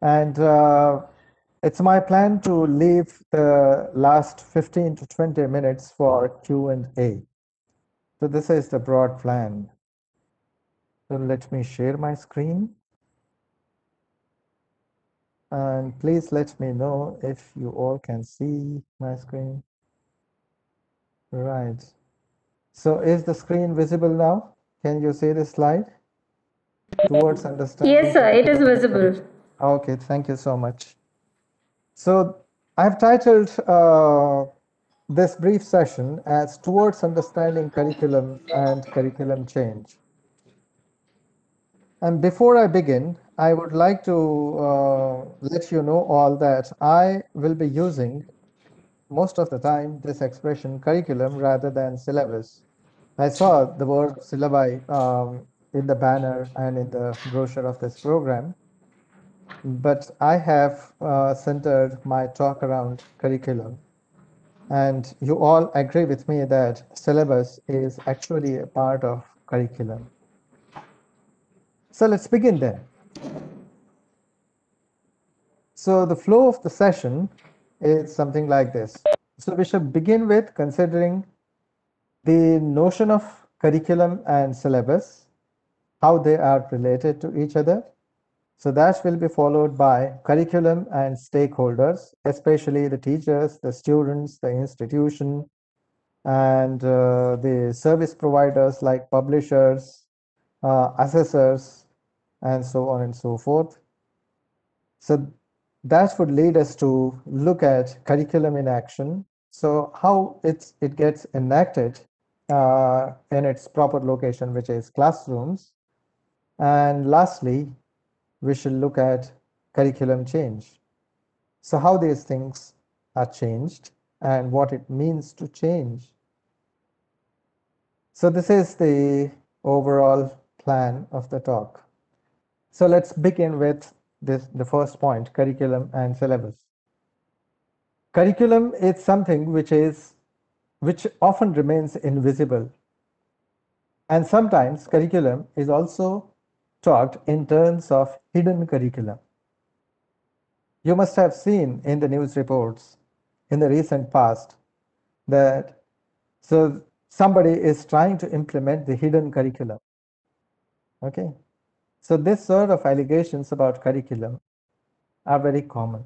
And it's my plan to leave the last 15 to 20 minutes for Q&A. So this is the broad plan. So let me share my screen. And please let me know if you all can see my screen. Right. So is the screen visible now? Can you see the slide? Towards understanding. Yes, sir, it is visible. Okay, thank you so much. So I've titled this brief session as Towards Understanding Curriculum and Curriculum Change. And before I begin, I would like to let you know all that I will be using most of the time this expression curriculum rather than syllabus. I saw the word syllabi in the banner and in the brochure of this program, but I have centered my talk around curriculum. And you all agree with me that syllabus is actually a part of curriculum. So let's begin then. So the flow of the session is something like this. So we should begin with considering the notion of curriculum and syllabus, how they are related to each other. So that will be followed by curriculum and stakeholders, especially the teachers, the students, the institution, and the service providers like publishers, assessors, and so on and so forth. So that would lead us to look at curriculum in action. So how it gets enacted in its proper location, which is classrooms. And lastly, we should look at curriculum change. So how these things are changed and what it means to change. So this is the overall plan of the talk. So let's begin with the first point, curriculum and syllabus. Curriculum is something which often remains invisible. And sometimes curriculum is also talked in terms of hidden curriculum. You must have seen in the news reports in the recent past that so somebody is trying to implement the hidden curriculum. Okay. So this sort of allegations about curriculum are very common.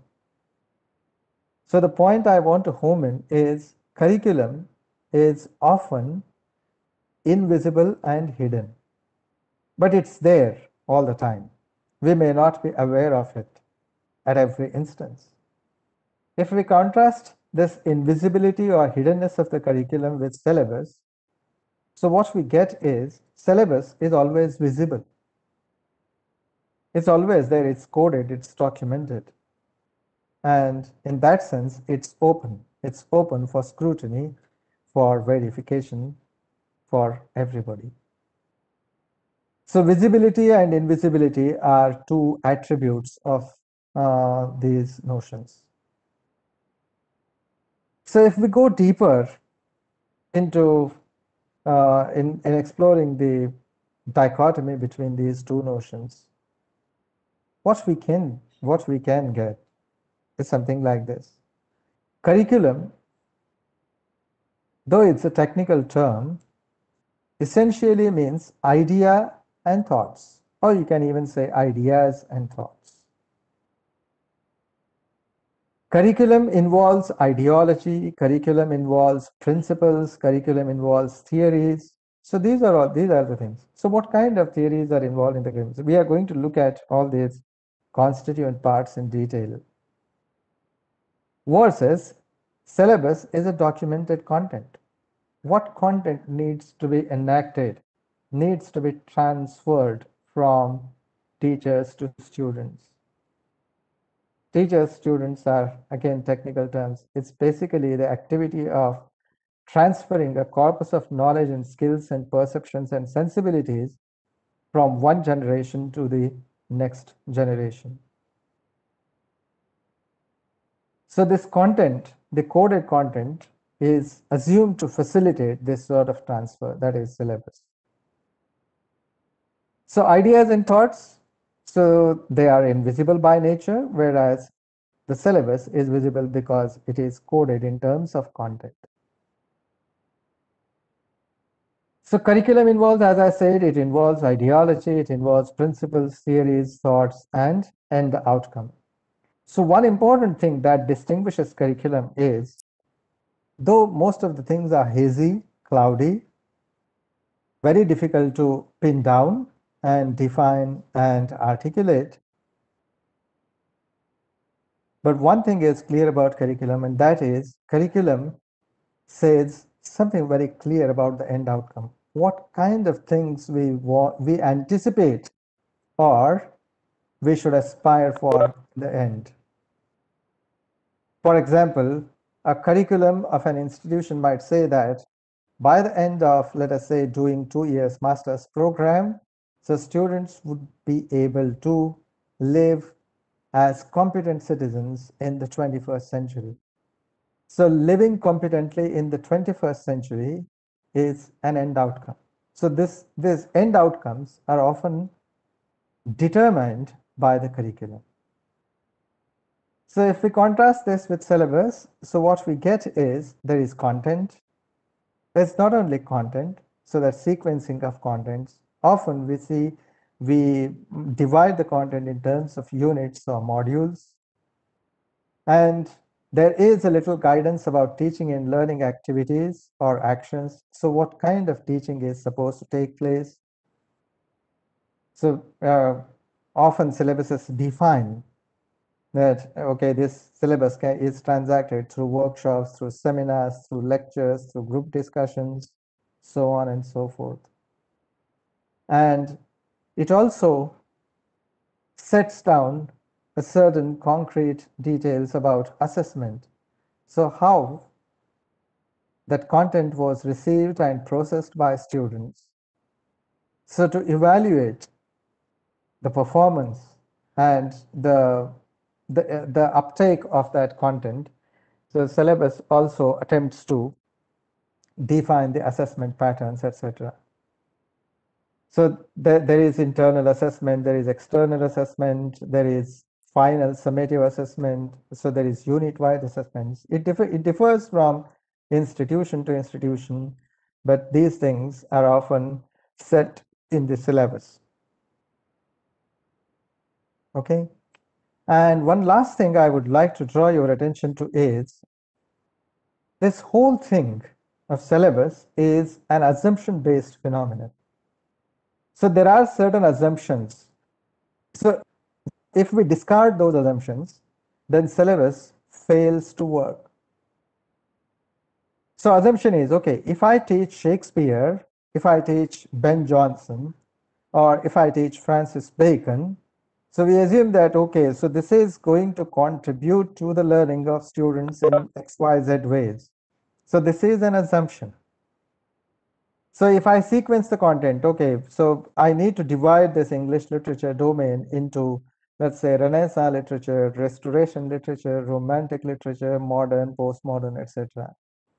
So the point I want to home in is curriculum is often invisible and hidden, but it's there all the time. We may not be aware of it at every instance. If we contrast this invisibility or hiddenness of the curriculum with syllabus, so what we get is syllabus is always visible. It's always there, it's coded, it's documented. And in that sense, it's open. It's open for scrutiny, for verification, for everybody. So visibility and invisibility are two attributes of these notions. So if we go deeper into in exploring the dichotomy between these two notions, what we can get is something like this. Curriculum, though it's a technical term, essentially means idea and thoughts, or you can even say ideas and thoughts. Curriculum involves ideology, curriculum involves principles, curriculum involves theories. So these are the things. So what kind of theories are involved in the curriculum? So we are going to look at all these constituent parts in detail. Versus syllabus is a documented content. What content needs to be enacted, needs to be transferred from teachers to students. Teachers, students are, again, technical terms. It's basically the activity of transferring a corpus of knowledge and skills and perceptions and sensibilities from one generation to the next generation. So this content, the coded content, is assumed to facilitate this sort of transfer, that is syllabus. So ideas and thoughts, So they are invisible by nature, whereas the syllabus is visible because it is coded in terms of content. So curriculum involves, as I said, it involves ideology, it involves principles, theories, thoughts, and the outcome. So one important thing that distinguishes curriculum is, though most of the things are hazy, cloudy, very difficult to pin down and define and articulate, but one thing is clear about curriculum, and that is curriculum says something very clear about the end outcome. What kind of things we anticipate or we should aspire for the end. For example, a curriculum of an institution might say that by the end of, let us say, doing 2 years master's program, so students would be able to live as competent citizens in the 21st century. So living competently in the 21st century is an end outcome. So these end outcomes are often determined by the curriculum. So if we contrast this with syllabus, so what we get is there is content. It's not only content, so that sequencing of contents. Often we divide the content in terms of units or modules. And there is a little guidance about teaching and learning activities or actions. So what kind of teaching is supposed to take place? So often syllabuses define that, okay, this syllabus is transacted through workshops, through seminars, through lectures, through group discussions, so on and so forth. And it also sets down a certain concrete details about assessment. So how that content was received and processed by students. So to evaluate the performance and the uptake of that content, so syllabus also attempts to define the assessment patterns, etc. So there is internal assessment, there is external assessment, there is final summative assessment, so there is unit-wide assessments. It differs from institution to institution, but these things are often set in the syllabus. Okay? And one last thing I would like to draw your attention to is this whole thing of syllabus is an assumption-based phenomenon. So there are certain assumptions. So if we discard those assumptions, then syllabus fails to work. So assumption is, okay, if I teach Shakespeare, if I teach Ben Jonson, or if I teach Francis Bacon, so we assume that, okay, so this is going to contribute to the learning of students in XYZ ways. So this is an assumption. So if I sequence the content, okay, so I need to divide this English literature domain into, let's say, Renaissance literature, Restoration literature, Romantic literature, modern, postmodern, etc.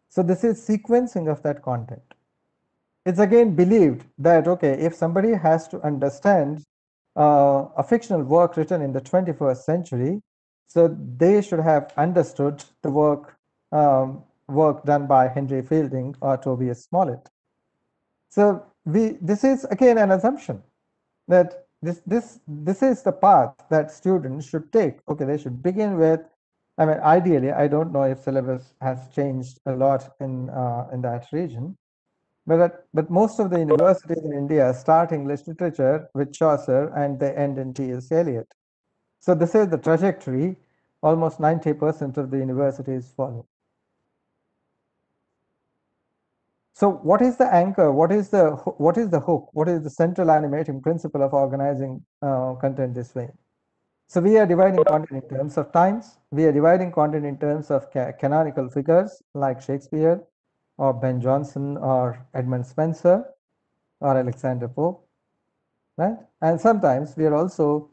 So this is sequencing of that content. It's again believed that, okay, if somebody has to understand a fictional work written in the 21st century, so they should have understood the work done by Henry Fielding or Tobias Smollett. So this is again an assumption that this is the path that students should take. Okay, they should begin with. I mean, ideally, I don't know if syllabus has changed a lot in that region, but most of the universities in India start English literature with Chaucer and they end in T.S. Eliot. So this is the trajectory almost 90% of the universities follow. So what is the anchor? What is the hook? What is the central animating principle of organizing content this way? So we are dividing content in terms of times. We are dividing content in terms of canonical figures like Shakespeare or Ben Jonson or Edmund Spenser or Alexander Pope, right? And sometimes we are also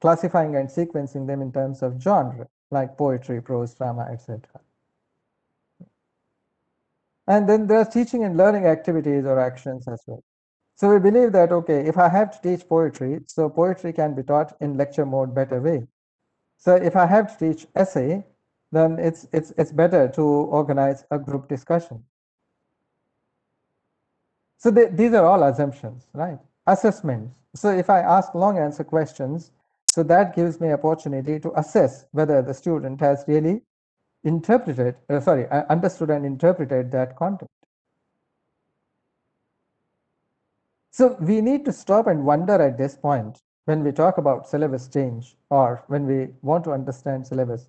classifying and sequencing them in terms of genre, like poetry, prose, drama, etc. And then there are teaching and learning activities or actions as well. So we believe that, okay, if I have to teach poetry, so poetry can be taught in lecture mode better way. So if I have to teach essay, then it's better to organize a group discussion. So these are all assumptions, right? Assessments. So if I ask long answer questions, so that gives me opportunity to assess whether the student has really understood and interpreted that content. So we need to stop and wonder at this point when we talk about syllabus change or when we want to understand syllabus.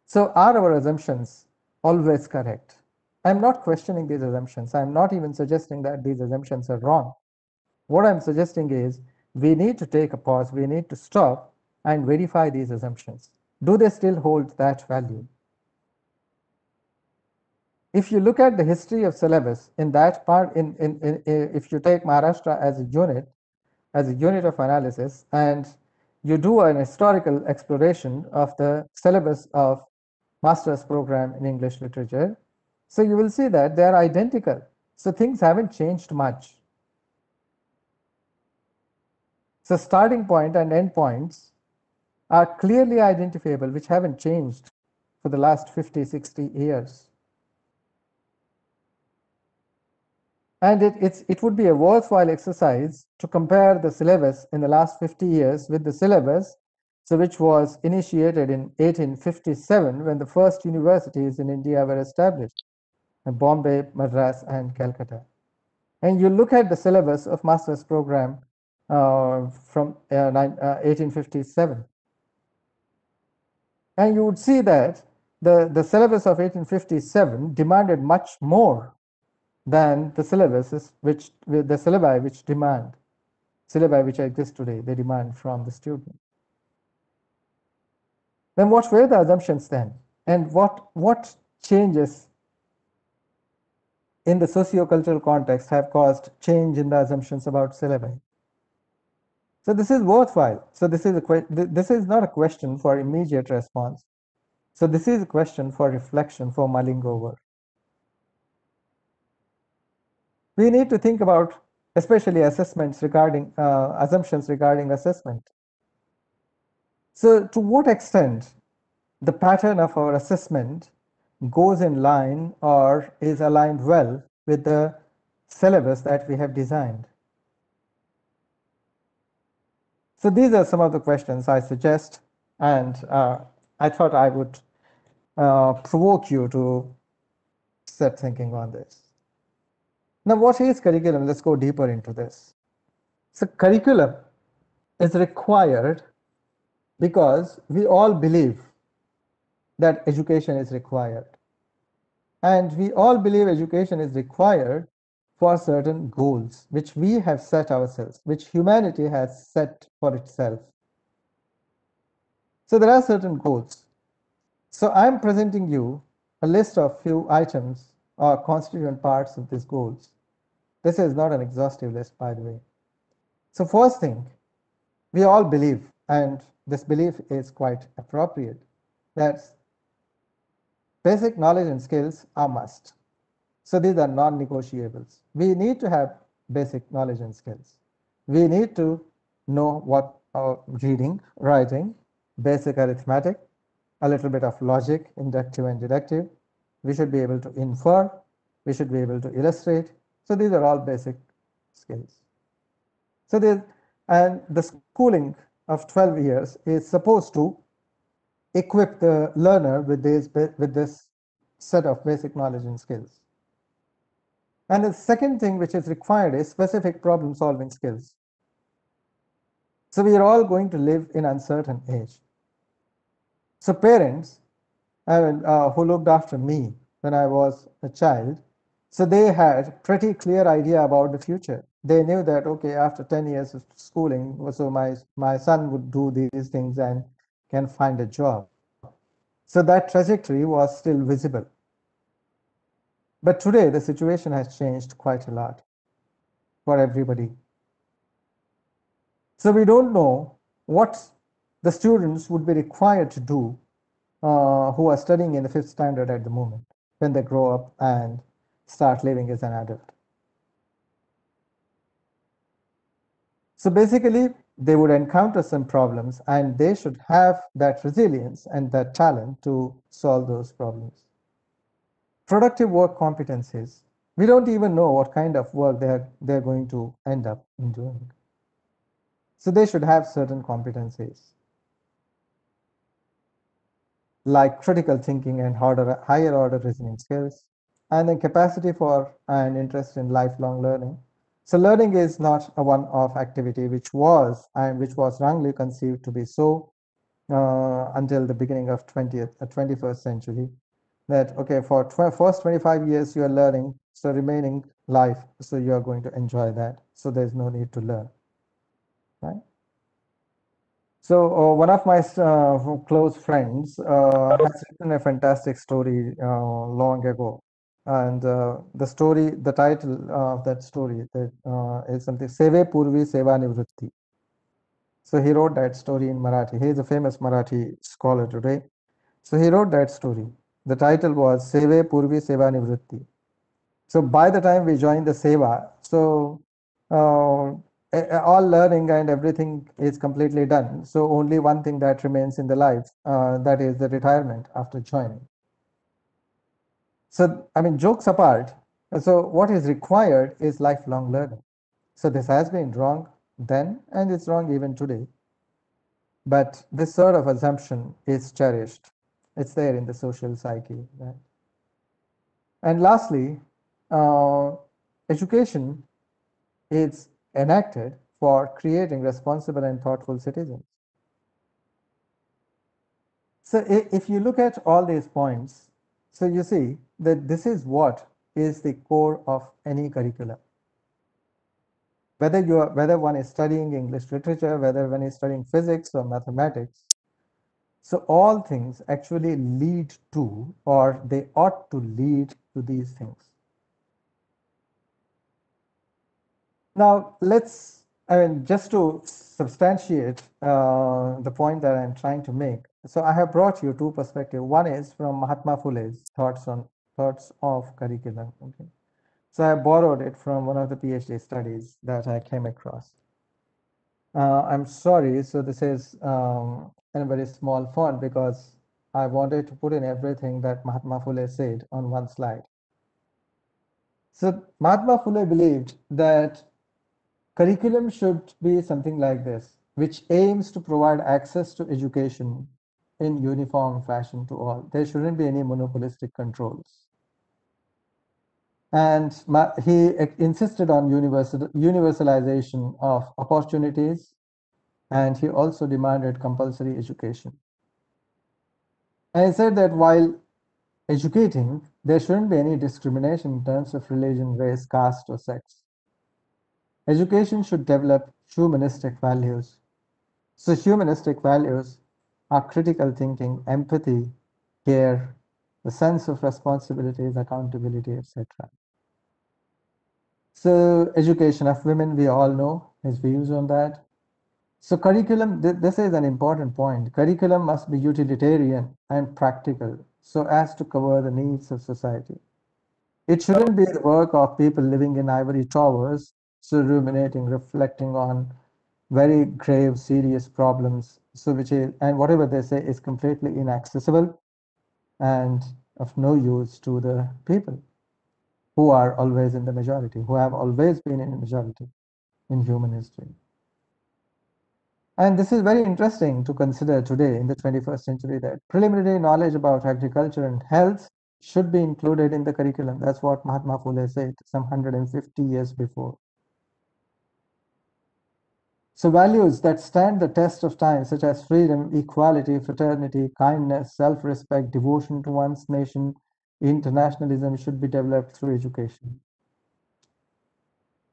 So are our assumptions always correct? I'm not questioning these assumptions. I'm not even suggesting that these assumptions are wrong. What I'm suggesting is we need to take a pause, we need to stop and verify these assumptions. Do they still hold that value? If you look at the history of syllabus in that part, if you take Maharashtra as a unit of analysis, and you do an historical exploration of the syllabus of master's program in English literature, so you will see that they are identical. So things haven't changed much. So starting point and end points are clearly identifiable, which haven't changed for the last 50, 60 years. And it would be a worthwhile exercise to compare the syllabus in the last 50 years with the syllabus which was initiated in 1857 when the first universities in India were established, Bombay, Madras, and Calcutta. And you look at the syllabus of master's program from 1857. And you would see that the syllabus of 1857 demanded much more than the syllabuses the syllabi which exist today, they demand from the student. Then what were the assumptions then? And what changes in the socio-cultural context have caused change in the assumptions about syllabi? So this is worthwhile. So this is not a question for immediate response. So this is a question for reflection, for mulling over. We need to think about especially assessments regarding assumptions regarding assessment. So to what extent the pattern of our assessment goes in line or is aligned well with the syllabus that we have designed. So these are some of the questions I suggest, and I thought I would provoke you to start thinking on this. Now, what is curriculum? Let's go deeper into this. So curriculum is required because we all believe that education is required. And we all believe education is required for certain goals which we have set ourselves, which humanity has set for itself. So there are certain goals. So I'm presenting you a list of few items or constituent parts of these goals. This is not an exhaustive list, by the way. So first thing, we all believe, and this belief is quite appropriate, that basic knowledge and skills are must. So these are non-negotiables. We need to have basic knowledge and skills. We need to know what reading, writing, basic arithmetic, a little bit of logic, inductive and deductive. We should be able to infer. We should be able to illustrate. So these are all basic skills. So the schooling of 12 years is supposed to equip the learner with this set of basic knowledge and skills. And the second thing which is required is specific problem solving skills. So we are all going to live in uncertain age. So parents who looked after me when I was a child, so they had pretty clear idea about the future. They knew that, okay, after 10 years of schooling, so my son would do these things and can find a job. So that trajectory was still visible. But today the situation has changed quite a lot for everybody. So we don't know what the students would be required to do who are studying in the 5th standard at the moment when they grow up and start living as an adult. So basically, they would encounter some problems and they should have that resilience and that talent to solve those problems. Productive work competencies. We don't even know what kind of work they're going to end up in doing. So they should have certain competencies like critical thinking and higher order reasoning skills, and then capacity for and interest in lifelong learning. So learning is not a one-off activity, which was wrongly conceived to be so until the beginning of 21st century. That okay, for first 25 years you are learning, so remaining life, so you are going to enjoy that. So there's no need to learn, right? So one of my close friends has written a fantastic story long ago, and the title of that story that is something "Seve Purvi Seva Nivritti." So he wrote that story in Marathi. He is a famous Marathi scholar today. So he wrote that story. The title was "Seve Purvi Seva Nivritti." So by the time we join the Seva, so uh, all learning and everything is completely done. So only one thing that remains in the life, that is the retirement after joining. So, I mean, jokes apart, so what is required is lifelong learning. So this has been wrong then, and it's wrong even today. But this sort of assumption is cherished. It's there in the social psyche. Right? And lastly, uh, education is enacted for creating responsible and thoughtful citizens. So if you look at all these points, so you see that this is what is the core of any curriculum. Whether one is studying English literature, whether one is studying physics or mathematics, so all things actually lead to, or they ought to lead to these things. Now, I mean, just to substantiate the point that I'm trying to make. So I have brought you two perspectives. One is from Mahatma Phule's thoughts of curriculum. Okay. So I borrowed it from one of the PhD studies that I came across. I'm sorry, so this is in a very small font because I wanted to put in everything that Mahatma Phule said on one slide. So Mahatma Phule believed that curriculum should be something like this, which aims to provide access to education in uniform fashion to all. There shouldn't be any monopolistic controls. And he insisted on universalization of opportunities, and he also demanded compulsory education. And he said that while educating, there shouldn't be any discrimination in terms of religion, race, caste, or sex. Education should develop humanistic values. So humanistic values are critical thinking, empathy, care, the sense of responsibilities, accountability, etc. So education of women, we all know his views on that. So curriculum, this is an important point. Curriculum must be utilitarian and practical so as to cover the needs of society. It shouldn't be the work of people living in ivory towers, so ruminating, reflecting on very grave, serious problems. So which is, and whatever they say is completely inaccessible and of no use to the people who are always in the majority, who have always been in the majority in human history. And this is very interesting to consider today in the 21st century that preliminary knowledge about agriculture and health should be included in the curriculum. That's what Mahatma Phule said some 150 years before. So values that stand the test of time, such as freedom, equality, fraternity, kindness, self-respect, devotion to one's nation, internationalism should be developed through education.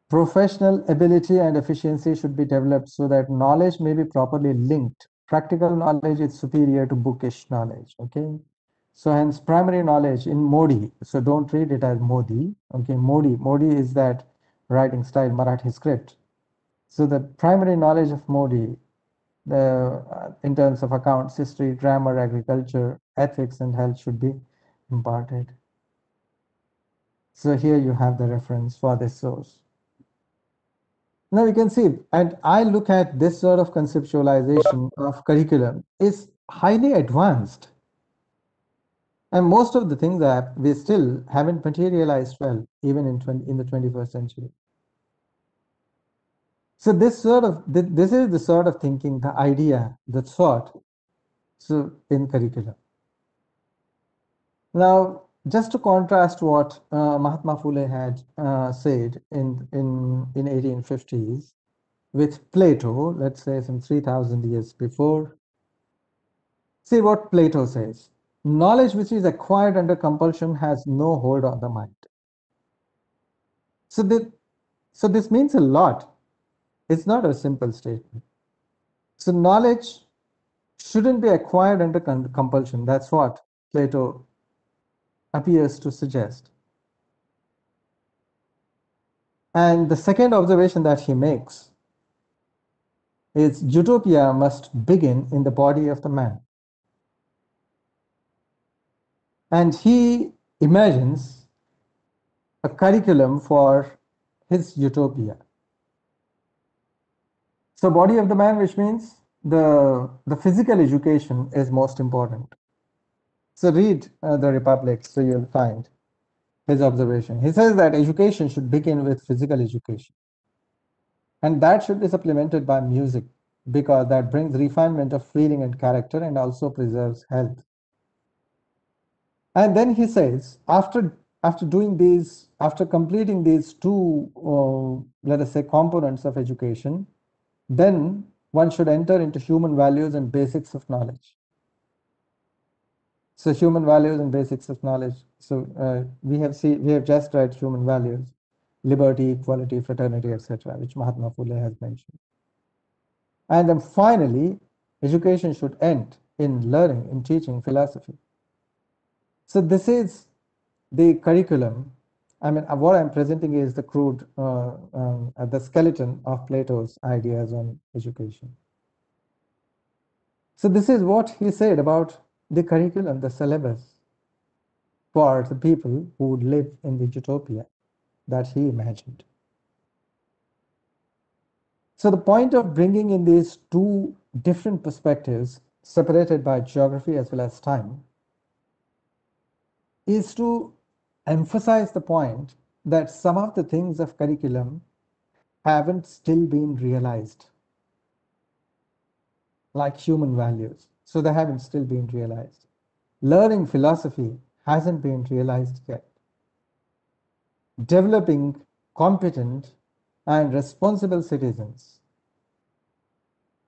Professional ability and efficiency should be developed so that knowledge may be properly linked. Practical knowledge is superior to bookish knowledge, okay? So hence primary knowledge in Modi. So don't read it as Modi, okay? Modi is that writing style, Marathi script. So the primary knowledge of Modi, in terms of accounts, history, grammar, agriculture, ethics, and health should be imparted. So here you have the reference for this source. Now you can see, and I look at this sort of conceptualization of curriculum is highly advanced. And most of the things that we still haven't materialized well, even in the 21st century. So this is the sort of thinking, the idea, the thought, so in curriculum. Now, just to contrast what Mahatma Phule had said in 1850s with Plato, let's say some 3,000 years before. See what Plato says. Knowledge which is acquired under compulsion has no hold on the mind. So, so this means a lot. It's not a simple statement. So knowledge shouldn't be acquired under compulsion. That's what Plato appears to suggest. And the second observation that he makes is utopia must begin in the body of the man. And he imagines a curriculum for his utopia. So body of the man, which means the physical education is most important. So read the Republic, so you'll find his observation. He says that education should begin with physical education. And that should be supplemented by music, because that brings refinement of feeling and character and also preserves health. And then he says, after completing these two, let us say, components of education, then one should enter into human values and basics of knowledge. So human values and basics of knowledge. So we have just read human values, liberty, equality, fraternity, etc., which Mahatma Phule has mentioned. And then finally, education should end in learning, in teaching philosophy. So this is the curriculum. I mean, what I'm presenting is the crude, the skeleton of Plato's ideas on education. So this is what he said about the curriculum, the syllabus, for the people who would live in the utopia that he imagined. So the point of bringing in these two different perspectives, separated by geography as well as time, is to emphasize the point that some of the things of curriculum haven't still been realized, like human values. So they haven't still been realized. Learning philosophy hasn't been realized yet. Developing competent and responsible citizens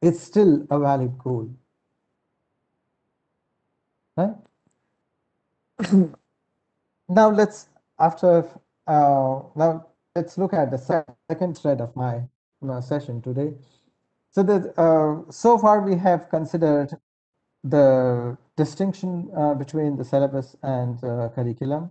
is still a valid goal. Right? Now let's look at the second thread of my session today. So so far we have considered the distinction between the syllabus and curriculum.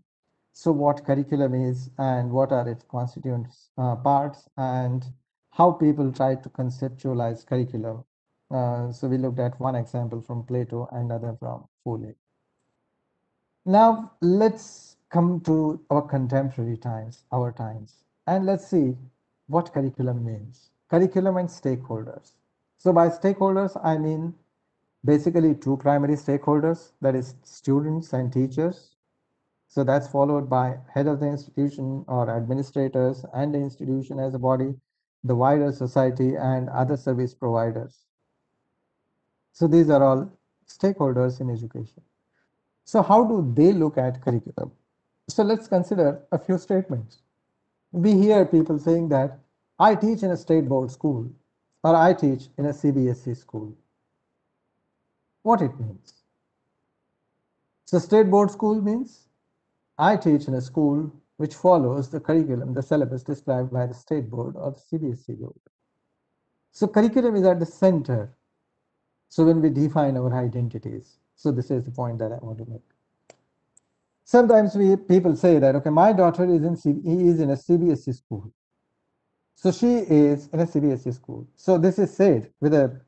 So what curriculum is and what are its constituent parts, and how people try to conceptualize curriculum. So we looked at one example from Plato and other from Phule. Now let's come to our contemporary times, our times, and let's see what curriculum means. Curriculum and stakeholders. So by stakeholders, I mean basically two primary stakeholders, that is students and teachers. So that's followed by head of the institution or administrators and the institution as a body, the wider society and other service providers. So these are all stakeholders in education. So how do they look at curriculum? So let's consider a few statements. We hear people saying that I teach in a state board school or I teach in a CBSE school. What it means? So state board school means I teach in a school which follows the curriculum, the syllabus described by the state board or the CBSE board. So curriculum is at the center. So when we define our identities, so this is the point that I want to make. Sometimes people say that, okay, my daughter is in a CBSE school. So she is in a CBSE school. So this is said with a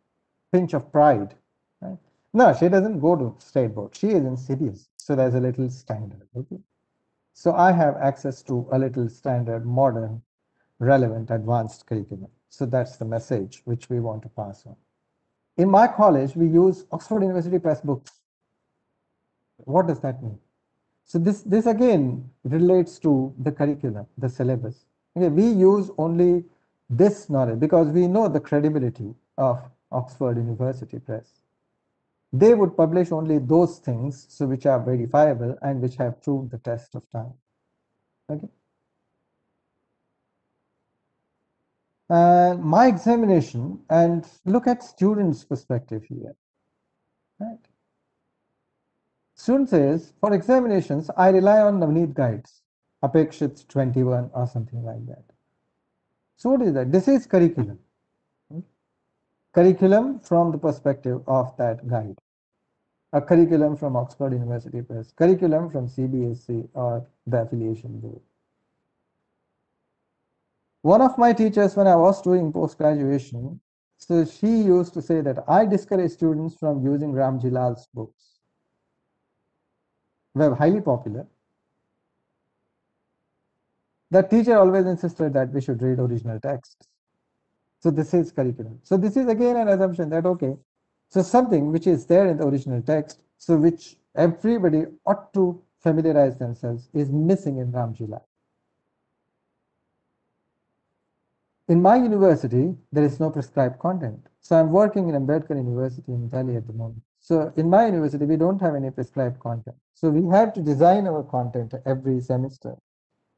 pinch of pride. Right? No, she doesn't go to state board. She is in CBSE. So there's a little standard. Okay? So I have access to a little standard, modern, relevant, advanced curriculum. So that's the message which we want to pass on. In my college, we use Oxford University Press books. What does that mean? So this again relates to the curriculum, the syllabus. Okay, we use only this knowledge because we know the credibility of Oxford University Press. They would publish only those things so which are verifiable and which have proved the test of time. Okay. My examination, and look at students' perspective here. Right. Student says, for examinations, I rely on Navneet guides, Apekshit 21 or something like that. So what is that? This is curriculum. Curriculum from the perspective of that guide. A curriculum from Oxford University Press, curriculum from CBSE or the affiliation board. One of my teachers, when I was doing post-graduation, so she used to say that I discourage students from using Ramjilal's books. Were highly popular. The teacher always insisted that we should read original texts. So this is curriculum. So this is again an assumption that, okay, so something which is there in the original text, so which everybody ought to familiarize themselves, is missing in Ramjilal. In my university, there is no prescribed content. So I'm working in Ambedkar University in Delhi at the moment. So in my university, we don't have any prescribed content. So we have to design our content every semester.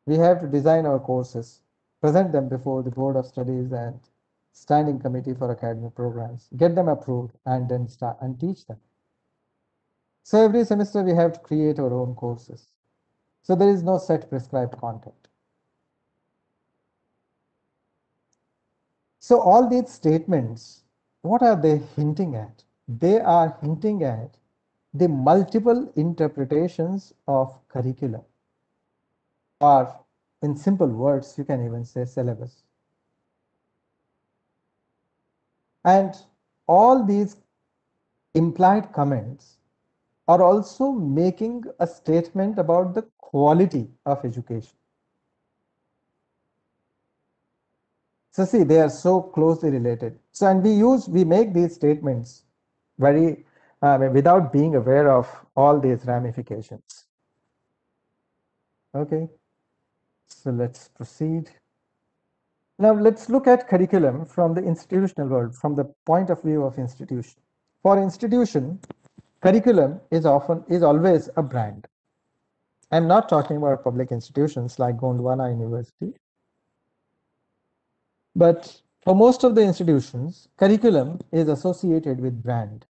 We have to design our courses, present them before the Board of Studies and Standing Committee for Academic Programs, get them approved, and then start and teach them. So every semester we have to create our own courses. So there is no set prescribed content. So all these statements, what are they hinting at? They are hinting at the multiple interpretations of curriculum, or in simple words, you can even say syllabus. And all these implied comments are also making a statement about the quality of education. So see, they are so closely related. So, and we make these statements very without being aware of all these ramifications. Okay, so let's proceed. Now let's look at curriculum from the institutional world, from the point of view of institution. For institution, curriculum is always a brand. I'm not talking about public institutions like Gondwana University, but for most of the institutions, curriculum is associated with brand,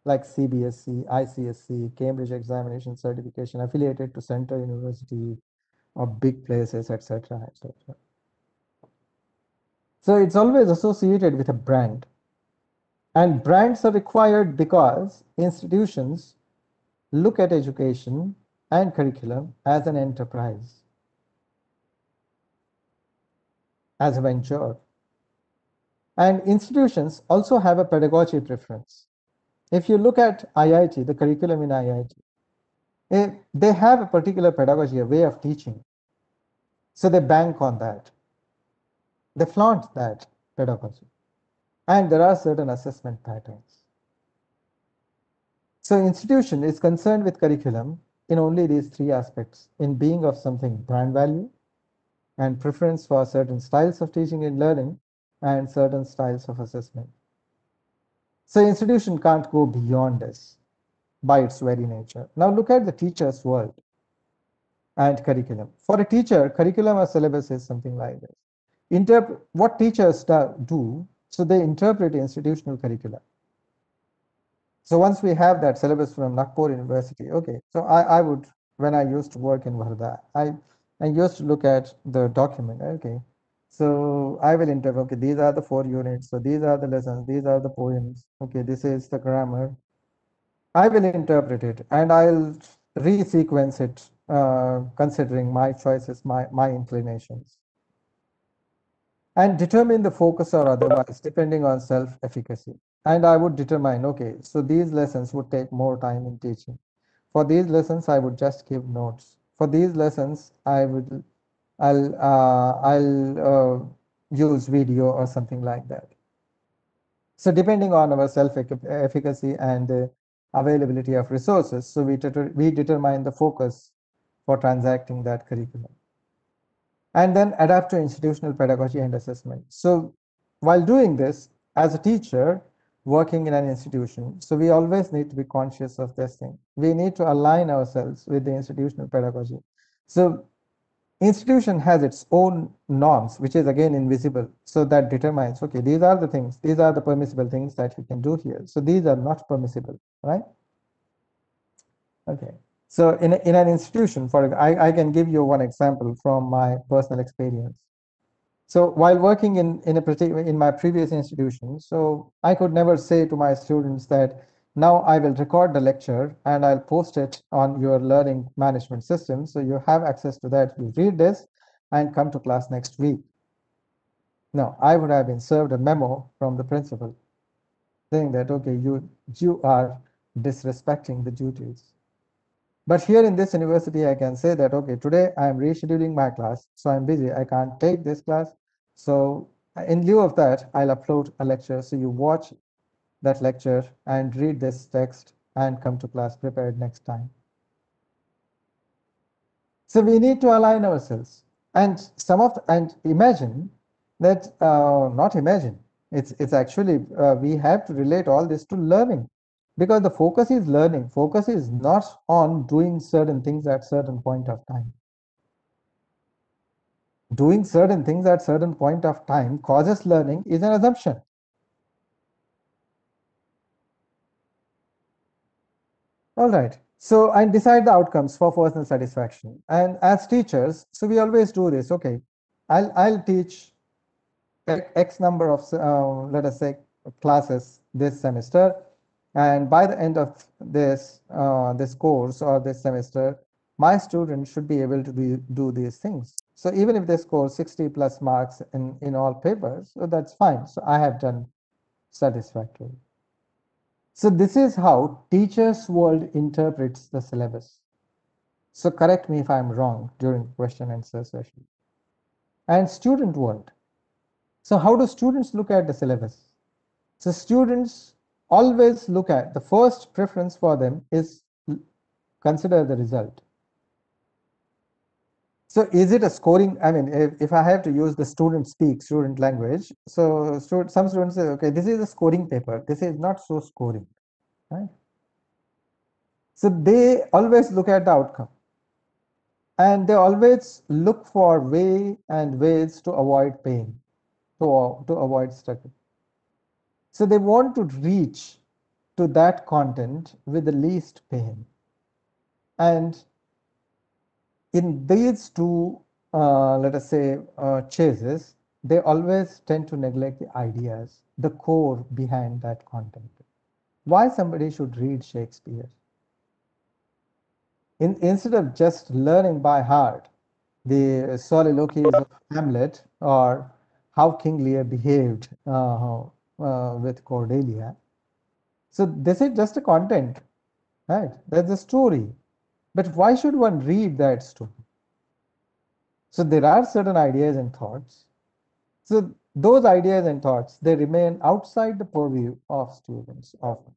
like CBSE, ICSE, Cambridge Examination Certification, affiliated to Center University or big places, etc., etc. So it's always associated with a brand. And brands are required because institutions look at education and curriculum as an enterprise, as a venture. And institutions also have a pedagogy preference. If you look at IIT, the curriculum in IIT, they have a particular pedagogy, a way of teaching. So they bank on that. They flaunt that pedagogy. And there are certain assessment patterns. So institution is concerned with curriculum in only these three aspects: in being of something brand value, and preference for certain styles of teaching and learning, and certain styles of assessment. So institution can't go beyond this by its very nature. Now look at the teacher's world and curriculum. For a teacher, curriculum or syllabus is something like this. What teachers do, so they interpret institutional curriculum. So once we have that syllabus from Nagpur University, okay, so I would, when I used to work in Varda, I used to look at the document, okay. So I will interpret, okay, these are the 4 units, so these are the lessons, these are the poems, okay, this is the grammar. I will interpret it and I'll resequence it considering my choices, my inclinations, and determine the focus or otherwise depending on self-efficacy. And I would determine, okay, so these lessons would take more time in teaching. For these lessons, I would just give notes. For these lessons, I'll use video or something like that. So depending on our self-efficacy and availability of resources, so we determine the focus for transacting that curriculum. And then adapt to institutional pedagogy and assessment. So while doing this, as a teacher working in an institution, so we always need to be conscious of this thing. We need to align ourselves with the institutional pedagogy. So institution has its own norms, which is again invisible. So that determines, okay, these are the things, these are the permissible things that you can do here. So these are not permissible, right? Okay. So in an institution, I can give you one example from my personal experience. So while working in my previous institution, so I could never say to my students that now I will record the lecture and I'll post it on your learning management system. So you have access to that. You read this and come to class next week. No, I would have been served a memo from the principal saying that, okay, you are disrespecting the duties. But here in this university, I can say that, okay, today I am rescheduling my class, so I'm busy, I can't take this class. So in lieu of that, I'll upload a lecture. So you watch that lecture and read this text and come to class prepared next time. So we need to align ourselves. And imagine that, not imagine, it's actually, we have to relate all this to learning. Because the focus is learning. Focus is not on doing certain things at certain point of time. Doing certain things at certain point of time causes learning is an assumption. All right. So I decide the outcomes for personal satisfaction. And as teachers, so we always do this. Okay, I'll teach X number of, let us say, classes this semester. And by the end of this course or this semester, my students should be able to do these things. So even if they score 60 plus marks in all papers, so that's fine. So I have done satisfactory. So this is how teachers' world interprets the syllabus. So correct me if I'm wrong during question and answer session. And student world. So how do students look at the syllabus? So students always look at, the first preference for them is consider the result. So is it a scoring? I mean, if I have to use the student language, so some students say, okay, this is a scoring paper. This is not so scoring, right? So they always look at the outcome. And they always look for ways to avoid pain, to avoid struggle. So they want to reach to that content with the least pain. And in these two, let us say, chases, they always tend to neglect the ideas, the core behind that content. Why somebody should read Shakespeare? Instead of just learning by heart the soliloquies of Hamlet or how King Lear behaved with Cordelia. So this is just a content, right? That's a story. But why should one read that story? So there are certain ideas and thoughts. So those ideas and thoughts, they remain outside the purview of students often.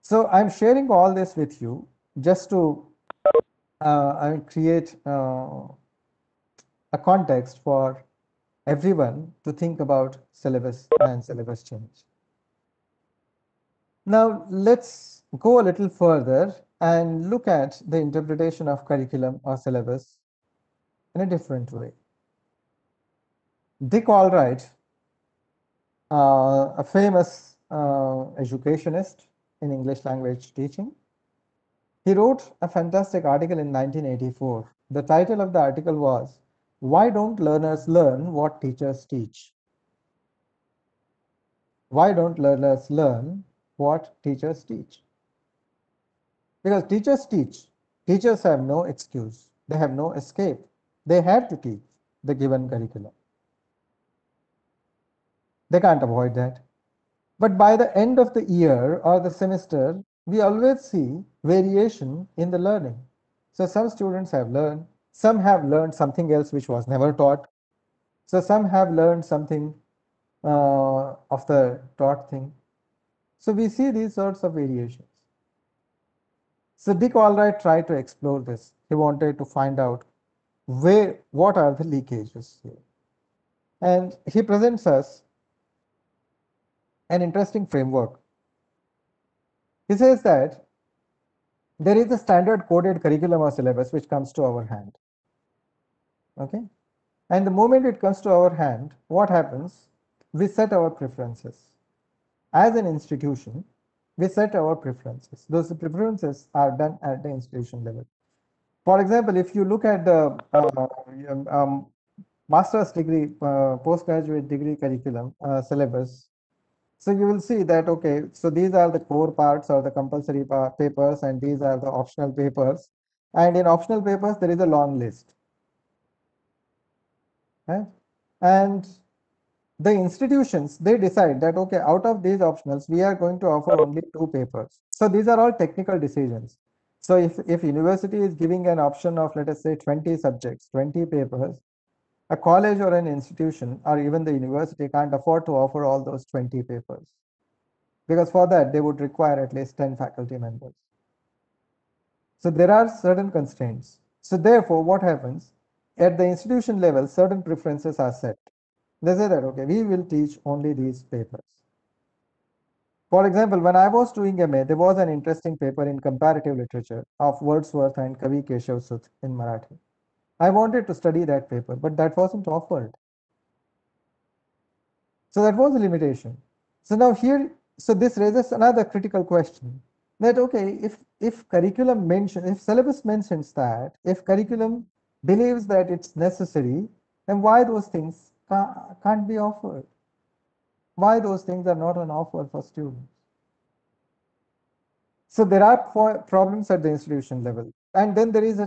So I'm sharing all this with you just to create a context for everyone to think about syllabus and syllabus change. Now let's go a little further and look at the interpretation of curriculum or syllabus in a different way. Dick Allwright, a famous educationist in English language teaching, he wrote a fantastic article in 1984. The title of the article was, "Why Don't Learners Learn What Teachers Teach?" Why don't learners learn what teachers teach? Because teachers teach. Teachers have no excuse. They have no escape. They have to teach the given curriculum. They can't avoid that. But by the end of the year or the semester, we always see variation in the learning. So some students have learned, some have learned something else which was never taught. So some have learned something of the taught thing. So we see these sorts of variations. So Dick Albright tried to explore this. He wanted to find out what are the leakages here. And he presents us an interesting framework. He says that there is a standard coded curriculum or syllabus which comes to our hand. Okay. And the moment it comes to our hand, what happens? We set our preferences. As an institution, we set our preferences. Those preferences are done at the institution level. For example, if you look at the master's degree, postgraduate degree curriculum syllabus, so you will see that, okay, so these are the core parts or the compulsory papers, and these are the optional papers. And in optional papers, there is a long list. Right? And the institutions, they decide that, okay, out of these optionals, we are going to offer only 2 papers. So these are all technical decisions. So if university is giving an option of, let us say, 20 subjects, 20 papers, a college or an institution or even the university can't afford to offer all those 20 papers, because for that they would require at least 10 faculty members. So there are certain constraints. So therefore, what happens? At the institution level, certain preferences are set. They say that, okay, we will teach only these papers. For example, when I was doing MA, there was an interesting paper in comparative literature of Wordsworth and Kavi Keshav Sut in Marathi. I wanted to study that paper, but that wasn't offered. So that was a limitation. So now here, so this raises another critical question that, okay, if curriculum mentions, if syllabus mentions that, if curriculum believes that it's necessary, then why those things can't be offered? Why those things are not on offer for students? So there are problems at the institution level, and then there is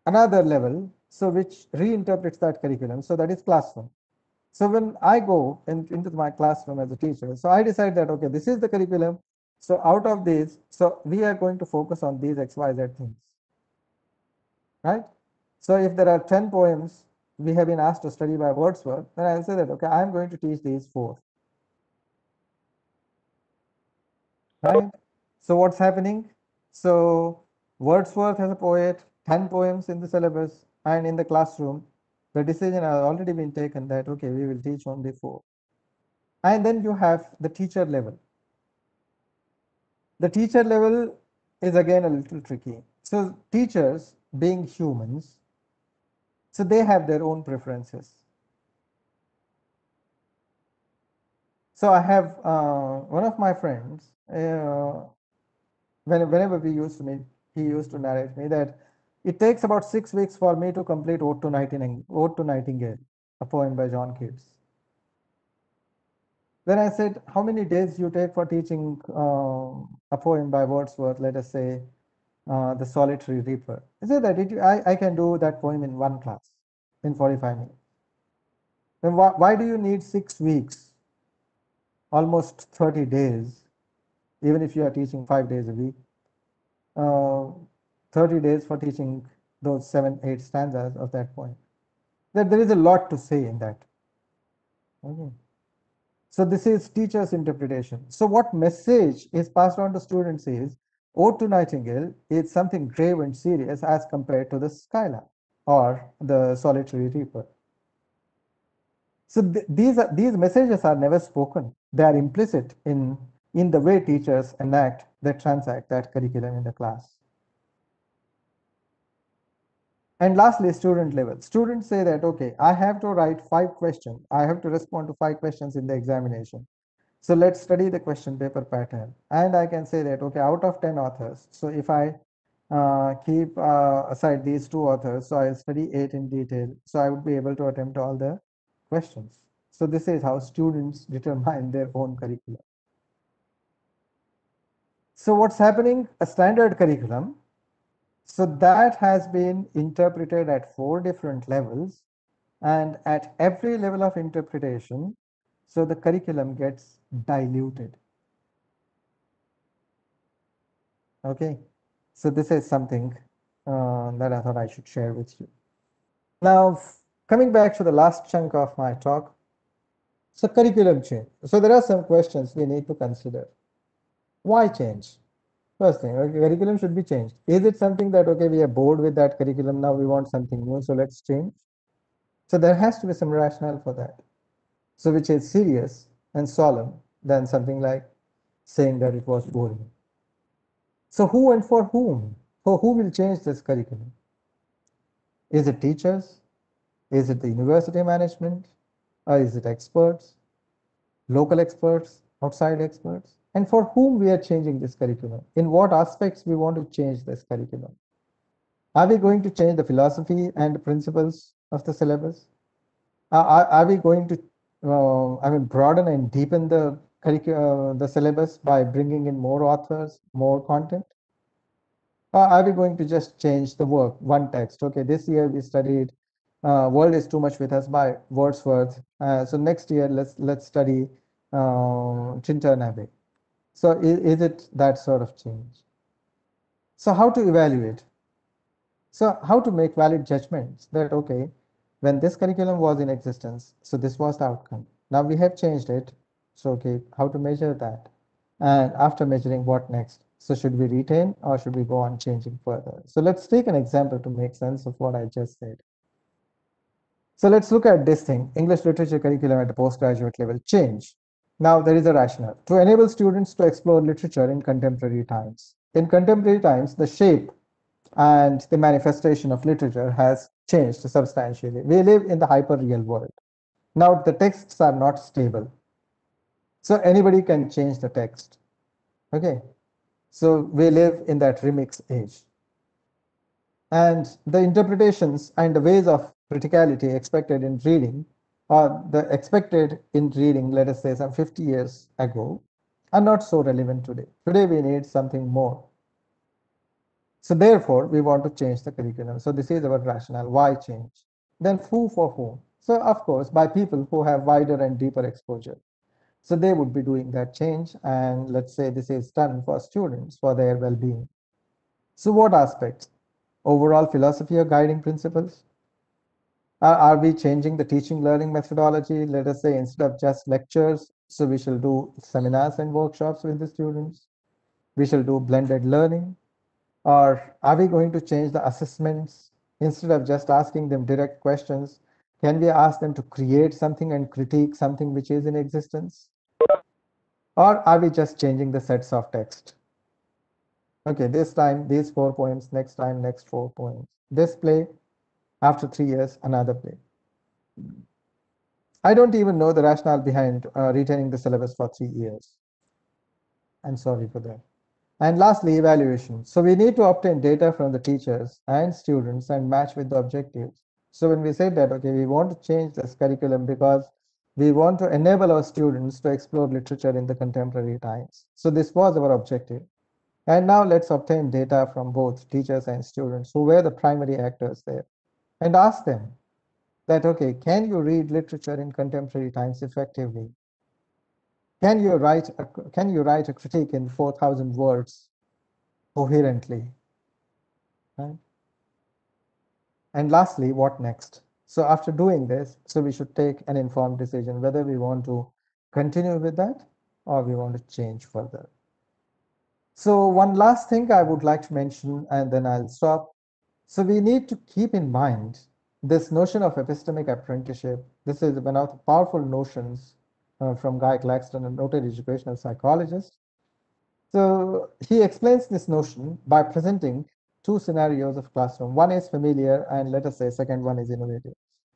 another level, so which reinterprets that curriculum. So that is classroom. So when I go into my classroom as a teacher, so I decide that, okay, this is the curriculum. So out of these, so we are going to focus on these XYZ things, right? So if there are 10 poems we have been asked to study by Wordsworth, then I'll say that, okay, I'm going to teach these 4, right? So what's happening? So Wordsworth as a poet, 10 poems in the syllabus, and in the classroom, the decision has already been taken that, okay, we will teach only 4. And then you have the teacher level. The teacher level is again a little tricky. So teachers, being humans, so they have their own preferences. So I have one of my friends, whenever we used to meet, he used to narrate me that it takes about 6 weeks for me to complete Ode to Nightingale, a poem by John Keats. Then I said, how many days you take for teaching a poem by Wordsworth, let us say, The Solitary Reaper? He said that I can do that poem in 1 class, in 45 minutes. Then why do you need 6 weeks, almost 30 days, even if you are teaching 5 days a week? 30 days for teaching those 7, 8 stanzas of that poem. That there is a lot to say in that. Okay. So this is teacher's interpretation. So what message is passed on to students is, Ode to Nightingale is something grave and serious as compared to the Skylark or the Solitary Reaper. So these messages are never spoken. They are implicit in the way teachers transact that curriculum in the class. And lastly, student level. Students say that, okay, I have to write 5 questions. I have to respond to 5 questions in the examination. So let's study the question paper pattern. And I can say that, okay, out of 10 authors, so if I keep aside these 2 authors, so I'll study 8 in detail. So I would be able to attempt all the questions. So this is how students determine their own curriculum. So what's happening? A standard curriculum. So that has been interpreted at 4 different levels, and at every level of interpretation, so the curriculum gets diluted. Okay, so this is something that I thought I should share with you. Now, Coming back to the last chunk of my talk, so curriculum change. So there are some questions we need to consider. Why change? First thing, okay, curriculum should be changed. Is it something that, okay, we are bored with that curriculum, now we want something new, so let's change? So there has to be some rationale for that. So which is serious and solemn than something like saying that it was boring. So who and for whom? For who will change this curriculum? Is it teachers? Is it the university management? Or is it experts, local experts, outside experts? And for whom we are changing this curriculum? In what aspects we want to change this curriculum? Are we going to change the philosophy and principles of the syllabus? Are we going to, broaden and deepen the syllabus by bringing in more authors, more content? Or are we going to just change the work, one text? Okay, this year we studied "World is Too Much with Us" by Wordsworth. So next year let's study Chintan Abbey. So is it that sort of change? So how to evaluate? So how to make valid judgments that, okay, when this curriculum was in existence, so this was the outcome. Now we have changed it. So, okay, how to measure that? And after measuring, what next? So should we retain or should we go on changing further? So let's take an example to make sense of what I just said. So let's look at this thing, English literature curriculum at the postgraduate level change. Now there is a rationale to enable students to explore literature in contemporary times. In contemporary times, the shape and the manifestation of literature has changed substantially. We live in the hyper-real world. Now the texts are not stable. So anybody can change the text. Okay. So we live in that remix age. And the interpretations and the ways of criticality expected in reading, or the expected in reading, let us say some 50 years ago, are not so relevant today. Today we need something more. So therefore, we want to change the curriculum. So this is our rationale. Why change? Then who for whom? So of course, by people who have wider and deeper exposure. So they would be doing that change. And let's say this is done for students, for their well-being. So what aspects? Overall philosophy or guiding principles? Are we changing the teaching learning methodology? Let us say instead of just lectures, so we shall do seminars and workshops with the students. We shall do blended learning. Or are we going to change the assessments? Instead of just asking them direct questions, can we ask them to create something and critique something which is in existence? Or are we just changing the sets of text? Okay, this time these 4 poems, next time next 4 poems. This play, after 3 years, another play. I don't even know the rationale behind retaining the syllabus for 3 years. I'm sorry for that. And lastly, evaluation. So we need to obtain data from the teachers and students and match with the objectives. So when we say that, okay, we want to change this curriculum because we want to enable our students to explore literature in the contemporary times. So this was our objective. And now let's obtain data from both teachers and students who were the primary actors there and ask them that, okay, can you read literature in contemporary times effectively? Can you write a critique in 4,000 words coherently? Right? And lastly, what next? So after doing this, so we should take an informed decision whether we want to continue with that or we want to change further. So one last thing I would like to mention, and then I'll stop. So we need to keep in mind this notion of epistemic apprenticeship. This is one of the powerful notions from Guy Claxton, a noted educational psychologist. So he explains this notion by presenting 2 scenarios of classroom. One is familiar, and let us say second one is innovative.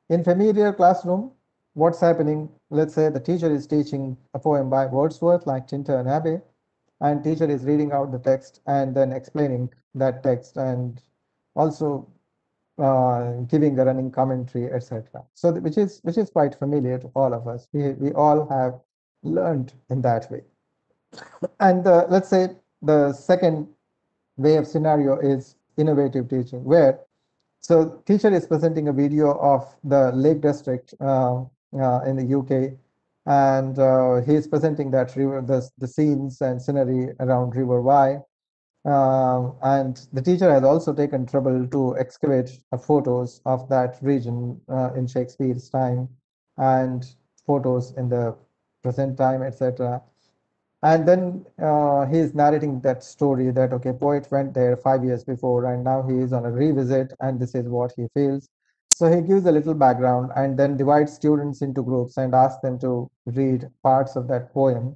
In familiar classroom, what's happening? Let's say the teacher is teaching a poem by Wordsworth, like Chintan Abbey, and teacher is reading out the text and then explaining that text and also giving a running commentary, etc. So which is quite familiar to all of us. We all have learned in that way. And let's say the second way of scenario is innovative teaching, where so teacher is presenting a video of the Lake District in the UK, and he is presenting that river, the scenes and scenery around River Wye, And the teacher has also taken trouble to excavate photos of that region in Shakespeare's time and photos in the present time, etc. And then he is narrating that story that, okay, poet went there 5 years before and now he is on a revisit and this is what he feels. So he gives a little background and then divides students into groups and asks them to read parts of that poem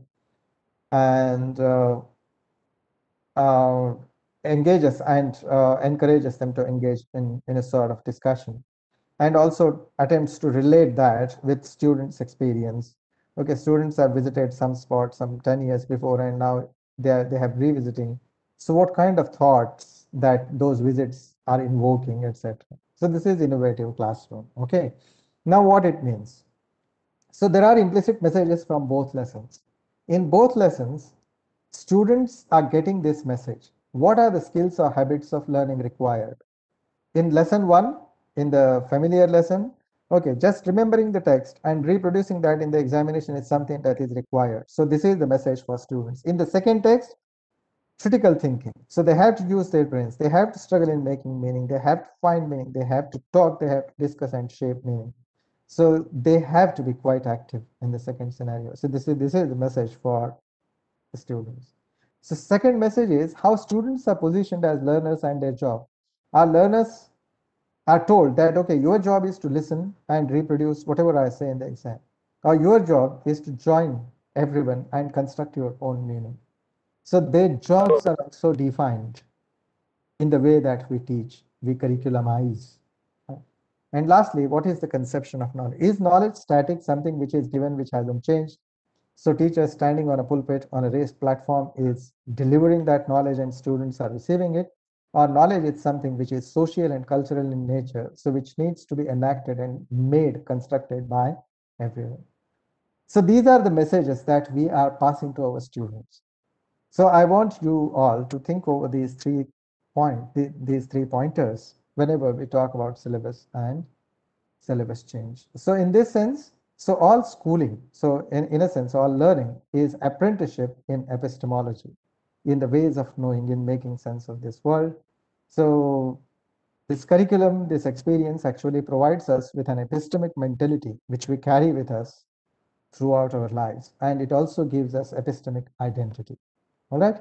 and uh, engages and encourages them to engage in a sort of discussion and also attempts to relate that with students' experience. Okay, students have visited some spot some 10 years before and now they have revisiting. So what kind of thoughts that those visits are invoking, etc. So this is innovative classroom. Okay, now what it means. So there are implicit messages from both lessons. In both lessons, students are getting this message. What are the skills or habits of learning required? In lesson 1, in the familiar lesson, okay, just remembering the text and reproducing that in the examination is something that is required. So this is the message for students. In the second text, critical thinking. So they have to use their brains. They have to struggle in making meaning. They have to find meaning. They have to talk. They have to discuss and shape meaning. So they have to be quite active in the second scenario. So this is the message for the students. So second message is how students are positioned as learners and their job. Our learners are told that, okay, your job is to listen and reproduce whatever I say in the exam, or your job is to join everyone and construct your own meaning. So their jobs are also defined in the way that we teach, we curriculamize. And lastly, what is the conception of knowledge? Is knowledge static, something which is given, which hasn't changed? So teachers standing on a pulpit on a raised platform is delivering that knowledge and students are receiving it. Or knowledge is something which is social and cultural in nature, so which needs to be enacted and made, constructed by everyone. So these are the messages that we are passing to our students. So I want you all to think over these 3 pointers whenever we talk about syllabus and syllabus change. So in this sense, so all schooling, so in a sense, all learning is apprenticeship in epistemology, in the ways of knowing, in making sense of this world. So this curriculum, this experience actually provides us with an epistemic mentality, which we carry with us throughout our lives. And it also gives us epistemic identity. All right.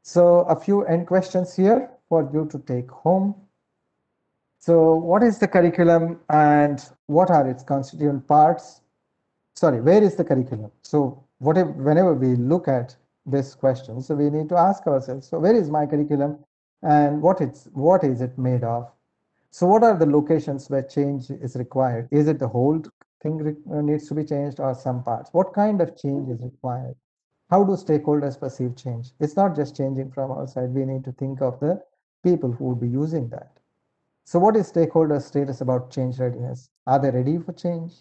So a few end questions here for you to take home. So what is the curriculum and what are its constituent parts? Sorry, where is the curriculum? So whenever we look at this question, so we need to ask ourselves, so where is my curriculum and what is it made of? So what are the locations where change is required? Is it the whole thing needs to be changed or some parts? What kind of change is required? How do stakeholders perceive change? It's not just changing from outside. We need to think of the people who would be using that. So what is stakeholder status about change readiness? Are they ready for change?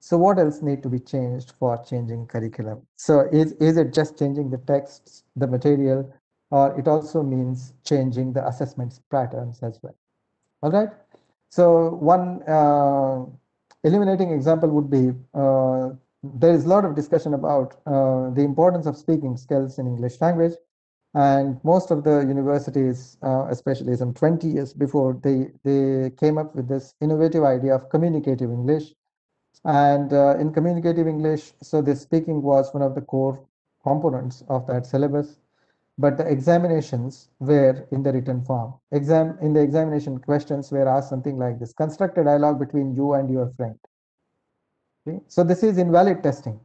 So what else need to be changed for changing curriculum? So is it just changing the texts, the material, or it also means changing the assessments patterns as well? All right. So one eliminating example would be there is a lot of discussion about the importance of speaking skills in English language. And most of the universities, especially some 20 years before, they came up with this innovative idea of communicative English. And in communicative English, so the speaking was one of the core components of that syllabus. But the examinations were in the written form. In the examination, questions were asked something like this: construct a dialogue between you and your friend. Okay? So this is invalid testing,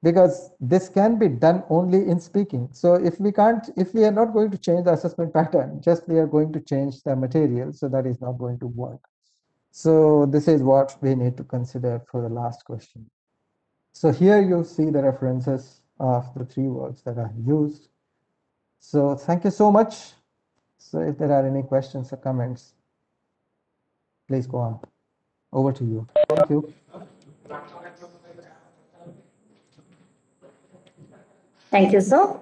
because this can be done only in speaking. So if we are not going to change the assessment pattern, just we are going to change the material, so that is not going to work. So this is what we need to consider for the last question. So here you see the references of the 3 works that are used. So thank you so much. So if there are any questions or comments, please go on. Over to you. Thank you. Thank you, sir.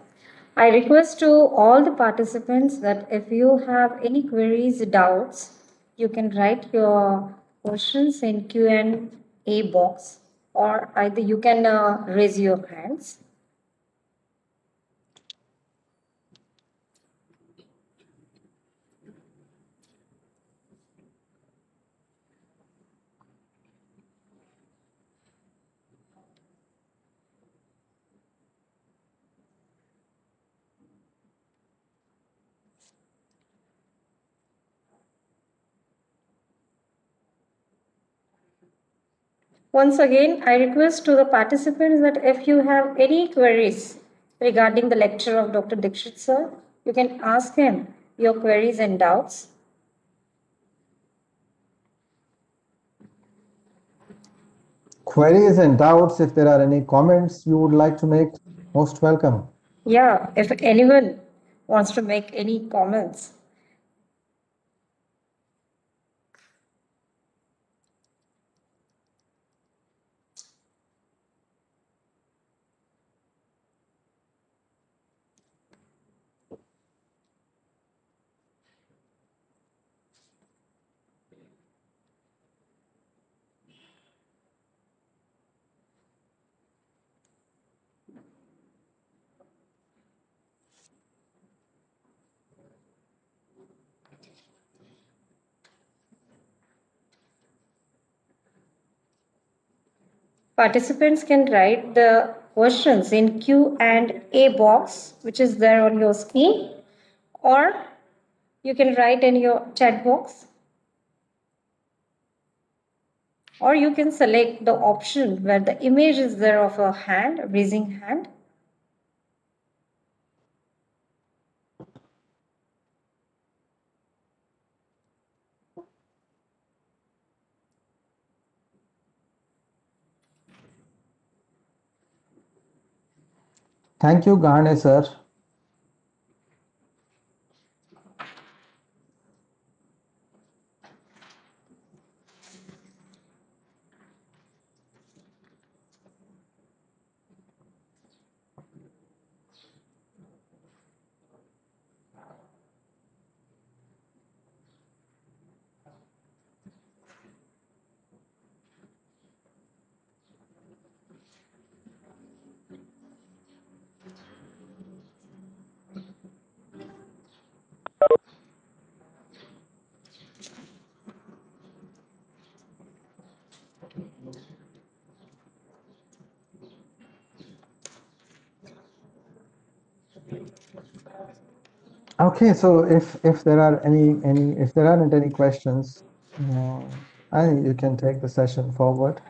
I request to all the participants that if you have any queries, doubts, you can write your questions in Q&A box, or either you can raise your hands. Once again, I request to the participants that if you have any queries regarding the lecture of Dr. Dixit sir, you can ask him your queries and doubts. Queries and doubts, if there are any comments you would like to make, most welcome. Yeah, if anyone wants to make any comments. Participants can write the questions in Q and A box, which is there on your screen, or you can write in your chat box, or you can select the option where the image is there of a hand, a raising hand. Thank you, Gahane sir. Okay, so if there are any if there aren't any questions, I think you can take the session forward.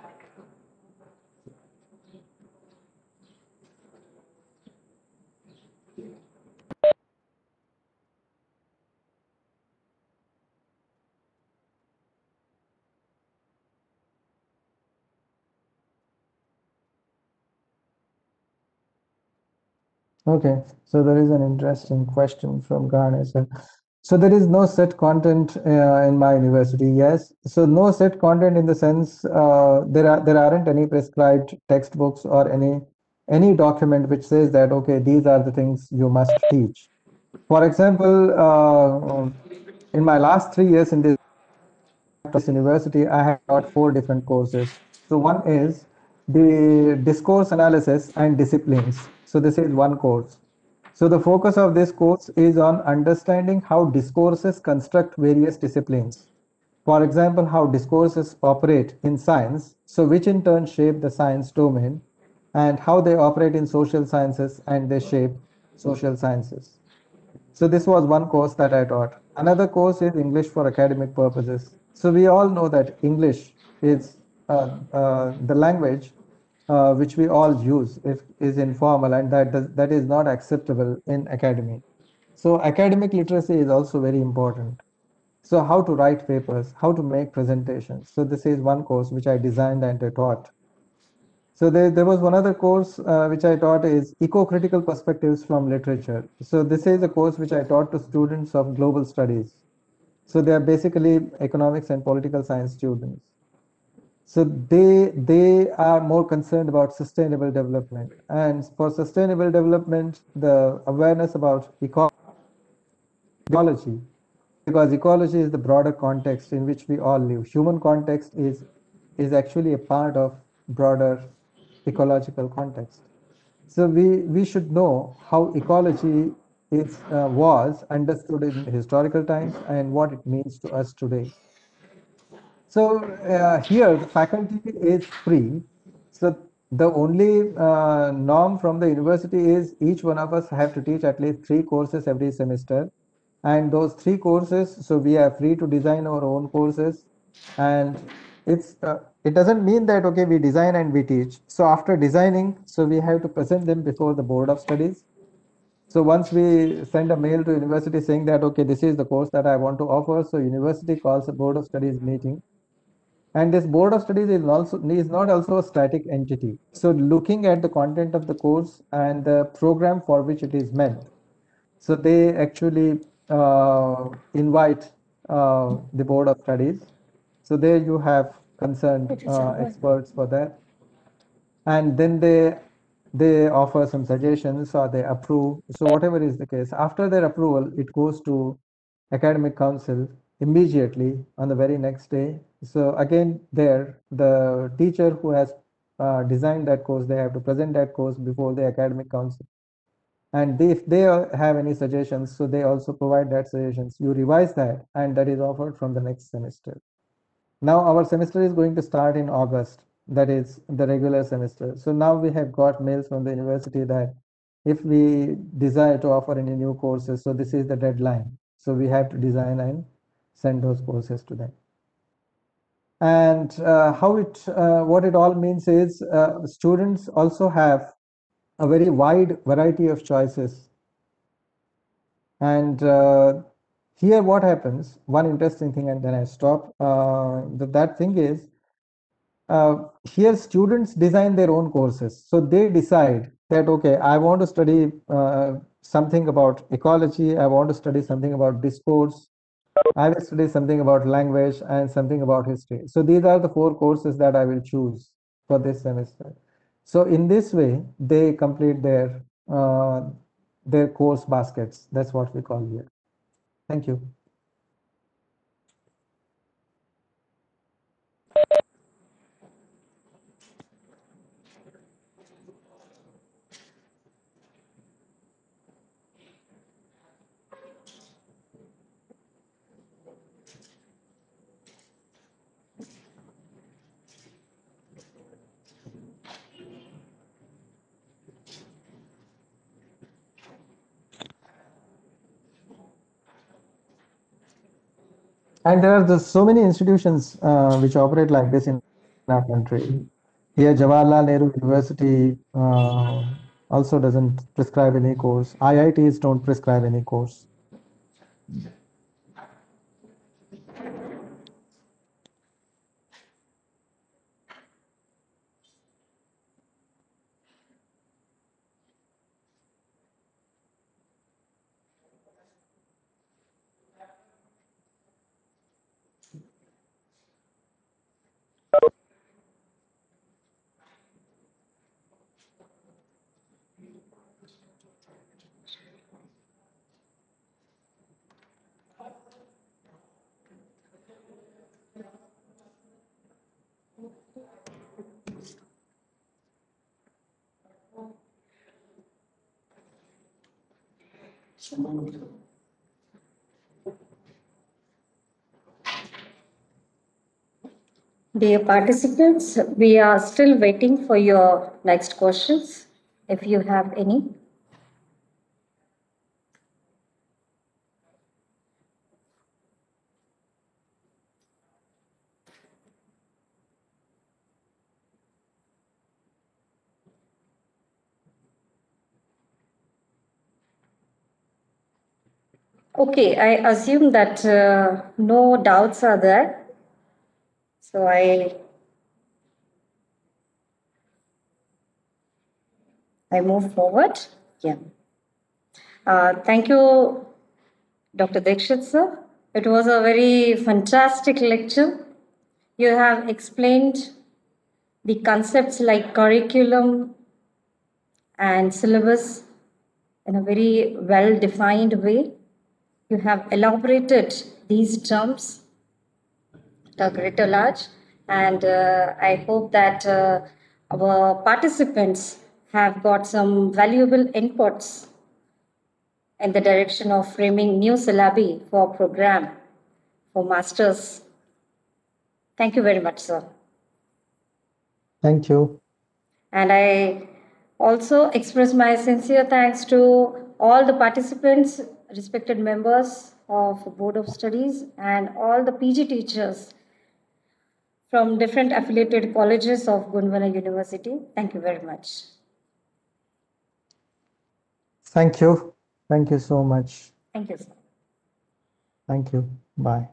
Okay, so there is an interesting question from Ganesh. So there is no set content in my university. Yes. So no set content in the sense there aren't any prescribed textbooks or any document which says that okay, these are the things you must teach. For example, in my last 3 years in this university, I have taught 4 different courses. So one is the discourse analysis and disciplines. So this is one course. So the focus of this course is on understanding how discourses construct various disciplines. For example, how discourses operate in science, so which in turn shape the science domain, and how they operate in social sciences and they shape social sciences. So this was one course that I taught. Another course is English for academic purposes. So we all know that English is the language which we all use if is informal and that is not acceptable in academy. So academic literacy is also very important. So how to write papers, how to make presentations. So this is one course which I designed and I taught. So there was one other course which I taught is Eco-Critical Perspectives from Literature. So this is a course which I taught to students of global studies. So they are basically economics and political science students. So they are more concerned about sustainable development. And for sustainable development, the awareness about ecology, because ecology is the broader context in which we all live. Human context is actually a part of broader ecological context. So we should know how ecology is was understood in historical times and what it means to us today. So here the faculty is free. So the only norm from the university is each one of us have to teach at least 3 courses every semester. And those 3 courses, so we are free to design our own courses. And it doesn't mean that, okay, we design and we teach. So after designing, so we have to present them before the board of studies. So once we send a mail to university saying that, okay, this is the course that I want to offer, so university calls a board of studies meeting. And this board of studies is not also a static entity. So looking at the content of the course and the program for which it is meant, so they actually invite the board of studies. So there you have concerned experts for that, and then they offer some suggestions or they approve. So whatever is the case, after their approval, it goes to academic council immediately on the very next day. So again, there the teacher who has designed that course, they have to present that course before the academic council. And if they have any suggestions, so they also provide that suggestions. You revise that, and that is offered from the next semester. Now our semester is going to start in August. That is the regular semester. So now we have got mails from the university that if we desire to offer any new courses, so this is the deadline. So we have to design and send those courses to them. And what it all means is students also have a very wide variety of choices. And here what happens, one interesting thing, and then I stop, that thing is, here students design their own courses. So they decide that, okay, I want to study something about ecology, I want to study something about discourse, I will study something about language and something about history. So these are the 4 courses that I will choose for this semester. So in this way, they complete their course baskets. That's what we call here. Thank you. And there are so many institutions which operate like this in our country. Here, Jawaharlal Nehru University also doesn't prescribe any course. IITs don't prescribe any course. Dear participants, we are still waiting for your next questions, if you have any. Okay, I assume that no doubts are there. So I move forward. Yeah. Thank you, Dr. Dixit, sir. It was a very fantastic lecture. You have explained the concepts like curriculum and syllabus in a very well defined way. You have elaborated these terms at a greater large, and I hope that our participants have got some valuable inputs in the direction of framing new syllabi for program for masters. Thank you very much, sir. Thank you. And I also express my sincere thanks to all the participants, respected members of Board of Studies, and all the PG teachers from different affiliated colleges of Gondwana University. Thank you very much. Thank you. Thank you so much. Thank you, sir. Thank you. Bye.